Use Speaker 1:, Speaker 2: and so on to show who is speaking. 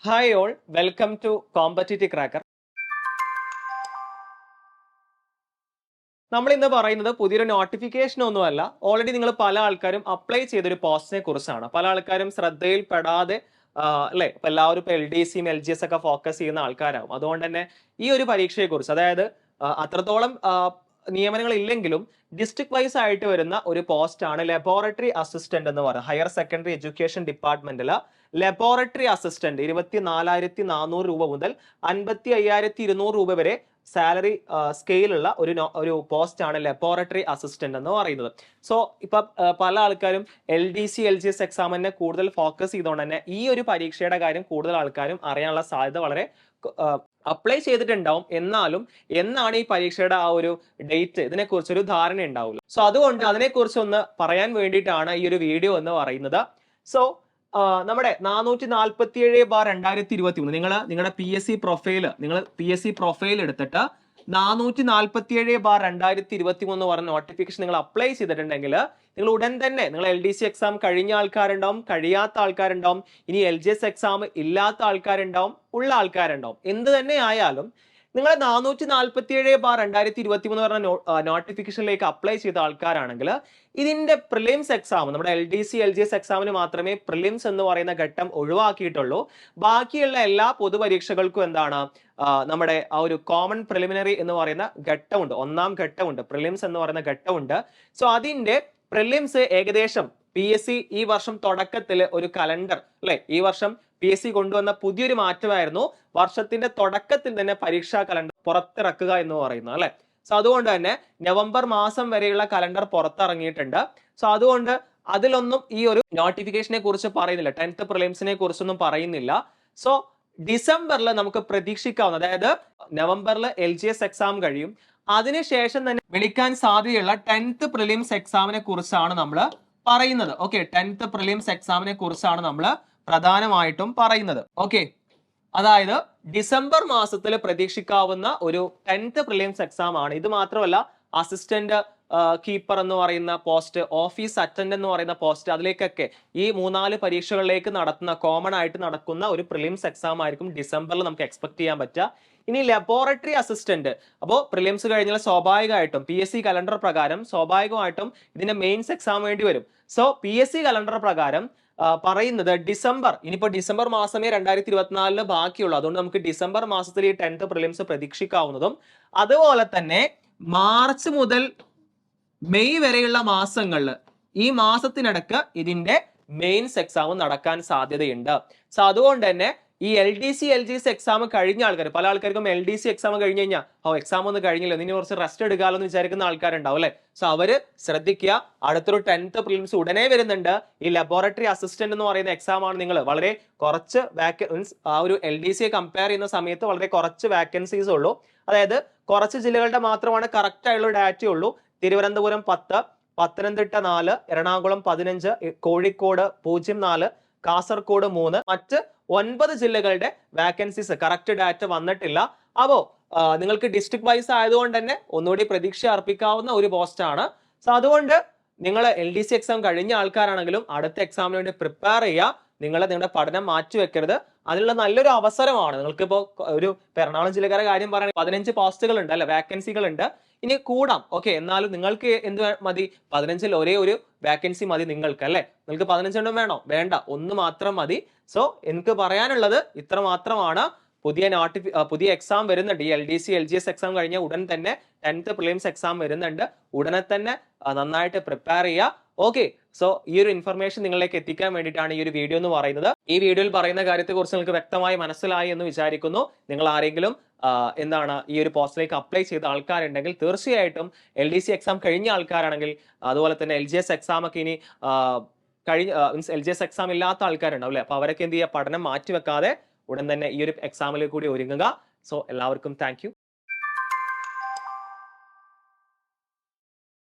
Speaker 1: Hi all, welcome to competitive cracker. നമ്മൾ ഇന്ന് പറയുന്നത് പുതിയൊരു നോട്ടിഫിക്കേഷൻ ഒന്നുമല്ല. ഓൾറെഡി നിങ്ങൾ പല ആൾക്കാരും അപ്ലൈ ചെയ്തൊരു പോസ്റ്റിനെ കുറിച്ചാണ്. പല ആൾക്കാരും ശ്രദ്ധയിൽപ്പെടാതെ അല്ലെ, ഇപ്പൊ എല്ലാവരും ഇപ്പൊ LDCയും LGS ഒക്കെ ഫോക്കസ് ചെയ്യുന്ന ആൾക്കാരാവും. അതുകൊണ്ട് തന്നെ ഈ ഒരു പരീക്ഷയെ കുറിച്ച്, അതായത് അത്രത്തോളം നിയമനങ്ങൾ ഇല്ലെങ്കിലും ഡിസ്ട്രിക്ട് വൈസ് ആയിട്ട് വരുന്ന ഒരു പോസ്റ്റ് ആണ് ലബോറട്ടറി അസിസ്റ്റന്റ് എന്ന് പറയുന്നത്. ഹയർ സെക്കൻഡറി എഡ്യൂക്കേഷൻ ഡിപ്പാർട്ട്മെന്റില് ലബോറട്ടറി അസിസ്റ്റന്റ് 24,400 രൂപ മുതൽ 55,200 രൂപ വരെ സാലറി സ്കെയിലുള്ള ഒരു പോസ്റ്റ് ആണ് ലബോറട്ടറി അസിസ്റ്റന്റ് എന്ന് പറയുന്നത്. സോ ഇപ്പൊ പല ആൾക്കാരും LDC LGS എക്സാമിനെ കൂടുതൽ ഫോക്കസ് ചെയ്തുകൊണ്ട് തന്നെ ഈ ഒരു പരീക്ഷയുടെ കാര്യം കൂടുതൽ ആൾക്കാരും അറിയാനുള്ള സാധ്യത വളരെ അപ്ലൈ ചെയ്തിട്ടുണ്ടാവും. എന്നാലും എന്നാണ് ഈ പരീക്ഷയുടെ ആ ഒരു ഡേറ്റ്, ഇതിനെക്കുറിച്ച് ഒരു ധാരണ ഉണ്ടാവില്ല. സോ അതുകൊണ്ട് അതിനെക്കുറിച്ച് ഒന്ന് പറയാൻ വേണ്ടിയിട്ടാണ് ഈ ഒരു വീഡിയോ എന്ന് പറയുന്നത്. സോ നമ്മുടെ 447/2023 നിങ്ങളുടെ PSC പ്രൊഫൈൽ എടുത്തിട്ട് 447/2023 പറഞ്ഞ നോട്ടിഫിക്കേഷൻ നിങ്ങൾ അപ്ലൈ ചെയ്തിട്ടുണ്ടെങ്കിൽ നിങ്ങൾ ഉടൻ തന്നെ, നിങ്ങൾ LDC എക്സാം കഴിഞ്ഞ ആൾക്കാരുണ്ടാവും, കഴിയാത്ത ആൾക്കാരുണ്ടാവും, ഇനി LGS എക്സാം ഇല്ലാത്ത ആൾക്കാരുണ്ടാവും, ഉള്ള ആൾക്കാരുണ്ടാവും. എന്ത് തന്നെ ആയാലും നിങ്ങൾ 447/2023 പറഞ്ഞ നോട്ടിഫിക്കേഷനിലേക്ക് അപ്ലൈ ചെയ്ത ആൾക്കാരാണെങ്കിൽ ഇതിന്റെ പ്രിലിംസ് എക്സാം, നമ്മുടെ LDC LGS എക്സാമിന് മാത്രമേ പ്രിലിംസ് എന്ന് പറയുന്ന ഘട്ടം ഒഴിവാക്കിയിട്ടുള്ളൂ. ബാക്കിയുള്ള എല്ലാ പൊതുപരീക്ഷകൾക്കും എന്താണ്, നമ്മുടെ ആ ഒരു കോമൺ പ്രിലിമിനറി എന്ന് പറയുന്ന ഘട്ടമുണ്ട്, ഒന്നാം ഘട്ടമുണ്ട്, പ്രിലിംസ് എന്ന് പറയുന്ന ഘട്ടമുണ്ട്. സോ അതിന്റെ പ്രിലിംസ് ഏകദേശം PSC ഈ വർഷം തുടക്കത്തിൽ ഒരു കലണ്ടർ, അല്ലെ, ഈ വർഷം PSC കൊണ്ടുവന്ന പുതിയൊരു മാറ്റമായിരുന്നു വർഷത്തിന്റെ തുടക്കത്തിൽ തന്നെ പരീക്ഷാ കലണ്ടർ പുറത്തിറക്കുക എന്ന് പറയുന്നത്, അല്ലെ. സോ അതുകൊണ്ട് തന്നെ നവംബർ മാസം വരെയുള്ള കലണ്ടർ പുറത്തിറങ്ങിയിട്ടുണ്ട്. സോ അതുകൊണ്ട് അതിലൊന്നും ഈ ഒരു നോട്ടിഫിക്കേഷനെ കുറിച്ച് പറയുന്നില്ല, 10th പ്രിലിംസിനെ കുറിച്ചൊന്നും പറയുന്നില്ല. സോ ഡിസംബറിൽ നമുക്ക് പ്രതീക്ഷിക്കാവുന്ന, അതായത് നവംബറിൽ LGS എക്സാം കഴിയും, അതിനുശേഷം തന്നെ വിളിക്കാൻ സാധ്യതയുള്ള 10th പ്രിലിംസ് എക്സാമിനെ കുറിച്ചാണ് നമ്മൾ പറയുന്നത്. ഓക്കെ, 10th പ്രിലിംസ് എക്സാമിനെ കുറിച്ചാണ് നമ്മൾ പ്രധാനമായിട്ടും പറയുന്നത്. ഓക്കെ, അതായത് ഡിസംബർ മാസത്തിൽ പ്രതീക്ഷിക്കാവുന്ന ഒരു 10th പ്രിലിംസ് എക്സാം ആണ്. ഇത് മാത്രമല്ല, അസിസ്റ്റന്റ് കീപ്പർ എന്ന് പറയുന്ന പോസ്റ്റ്, ഓഫീസ് അറ്റൻഡന്റ് എന്ന് പറയുന്ന പോസ്റ്റ്, അതിലേക്കൊക്കെ ഈ 3-4 പരീക്ഷകളിലേക്ക് നടത്തുന്ന, കോമൺ ആയിട്ട് നടക്കുന്ന ഒരു പ്രിലിംസ് എക്സാം ആയിരിക്കും ഡിസംബറിൽ നമുക്ക് എക്സ്പെക്ട് ചെയ്യാൻ പറ്റുക. ഇനി ലബോറട്ടറി അസിസ്റ്റന്റ്, അപ്പോൾ പ്രിലിംസ് കഴിഞ്ഞാൽ സ്വാഭാവികമായിട്ടും PSC കലണ്ടർ പ്രകാരം സ്വാഭാവികമായിട്ടും ഇതിന്റെ മെയിൻസ് എക്സാം വേണ്ടി വരും. സോ PSC കലണ്ടർ പ്രകാരം പറയുന്നത് ഡിസംബർ, ഇനിയിപ്പോ ഡിസംബർ മാസമേ 2024 ബാക്കിയുള്ളൂ. അതുകൊണ്ട് നമുക്ക് ഡിസംബർ മാസത്തിൽ ഈ 10th പ്രിലിംസ് പ്രതീക്ഷിക്കാവുന്നതും, അതുപോലെ തന്നെ മാർച്ച് മുതൽ മെയ് വരെയുള്ള മാസങ്ങളിൽ, ഈ മാസത്തിനിടക്ക് ഇതിന്റെ മെയിൻസ് എക്സാം നടക്കാൻ സാധ്യതയുണ്ട്. സോ അതുകൊണ്ട് തന്നെ ഈ LDC LGS എക്സാം കഴിഞ്ഞ ആൾക്കാർ, പല ആൾക്കാർക്കും LDC എക്സാം കഴിഞ്ഞ് കഴിഞ്ഞാൽ എക്സാം ഒന്നും കഴിഞ്ഞില്ല, ഇനി കുറച്ച് റെസ്റ്റ് എടുക്കാമല്ലോ എന്ന് വിചാരിക്കുന്ന ആൾക്കാരുണ്ടാവും, അല്ലെ. സോ അവര് ശ്രദ്ധിക്കുക, അടുത്തൊരു 10th പ്രിലിംസ് ഉടനെ വരുന്നുണ്ട്. ഈ ലബോറട്ടറി അസിസ്റ്റന്റ് എന്ന് പറയുന്ന എക്സാം ആണ്. നിങ്ങൾ വളരെ കുറച്ച് ആ ഒരു LDCയെ കമ്പയർ ചെയ്യുന്ന സമയത്ത് വളരെ കുറച്ച് വാക്കൻസീസ് ഉള്ളൂ. അതായത് കുറച്ച് ജില്ലകളുടെ മാത്രമാണ് കറക്റ്റ് ആയുള്ള ഡാറ്റ ഉള്ളൂ. തിരുവനന്തപുരം 10, പത്തനംതിട്ട 4, എറണാകുളം 15, കോഴിക്കോട് 04, കാസർഗോഡ് 3, മറ്റ് 9 ജില്ലകളുടെ വാക്കൻസീസ് കറക്റ്റ് ഡാറ്റ വന്നിട്ടില്ല. അപ്പോ നിങ്ങൾക്ക് ഡിസ്ട്രിക്ട് വൈസ് ആയതുകൊണ്ട് തന്നെ ഒന്നുകൂടി പ്രതീക്ഷ അർപ്പിക്കാവുന്ന ഒരു പോസ്റ്റ് ആണ്. സോ അതുകൊണ്ട് നിങ്ങൾ LDC എക്സാം കഴിഞ്ഞ ആൾക്കാരാണെങ്കിലും അടുത്ത എക്സാമിന് വേണ്ടി പ്രിപ്പയർ ചെയ്യുക. നിങ്ങളുടെ പഠനം മാറ്റിവെക്കരുത്. അതിനുള്ള നല്ലൊരു അവസരമാണ്. നിങ്ങൾക്കിപ്പോ ഒരു എറണാകുളം ജില്ലക്കാരുടെ കാര്യം പറയുകയാണെങ്കിൽ 15 പോസ്റ്റുകൾ ഉണ്ട്, അല്ലെ, വാക്കൻസികൾ ഉണ്ട്. ഇനി കൂടാം, ഓക്കെ, എന്നാലും നിങ്ങൾക്ക് എന്ത് മതി, 15ൽ ഒരേ ഒരു വാക്കൻസി മതി നിങ്ങൾക്ക്, അല്ലെ. നിങ്ങൾക്ക് 15 എണ്ണം വേണോ? വേണ്ട, ഒന്ന് മാത്രം മതി. സോ എനിക്ക് പറയാനുള്ളത് ഇത്ര മാത്രമാണ്. പുതിയ എക്സാം വരുന്നുണ്ട്. ഈ LDC LGS എക്സാം കഴിഞ്ഞ ഉടൻ തന്നെ 10th പ്രിലിംസ് എക്സാം വരുന്നുണ്ട്. ഉടനെ തന്നെ നന്നായിട്ട് പ്രിപ്പയർ ചെയ്യുക. ഓക്കെ, സോ ഈ ഒരു ഇൻഫർമേഷൻ നിങ്ങളിലേക്ക് എത്തിക്കാൻ വേണ്ടിയിട്ടാണ് ഈ ഒരു വീഡിയോ എന്ന് പറയുന്നത്. ഈ വീഡിയോയിൽ പറയുന്ന കാര്യത്തെക്കുറിച്ച് നിങ്ങൾക്ക് വ്യക്തമായി മനസ്സിലായി എന്ന് വിചാരിക്കുന്നു. നിങ്ങൾ ആരെങ്കിലും എന്താണ് ഈ ഒരു പോസ്റ്റിലേക്ക് അപ്ലൈ ചെയ്ത ആൾക്കാരുണ്ടെങ്കിൽ തീർച്ചയായിട്ടും LDC എക്സാം കഴിഞ്ഞ ആൾക്കാരാണെങ്കിൽ, അതുപോലെ തന്നെ LGS എക്സാം ഒക്കെ ഇനി LGS എക്സാം ഇല്ലാത്ത ആൾക്കാരുണ്ടാവും, അല്ലെ. അപ്പൊ അവരൊക്കെ എന്ത് ചെയ്യുക, പഠനം മാറ്റിവെക്കാതെ ഉടൻ തന്നെ ഈ ഒരു എക്സാമിലേക്ക് കൂടി ഒരുങ്ങുക. സോ എല്ലാവർക്കും താങ്ക് യു.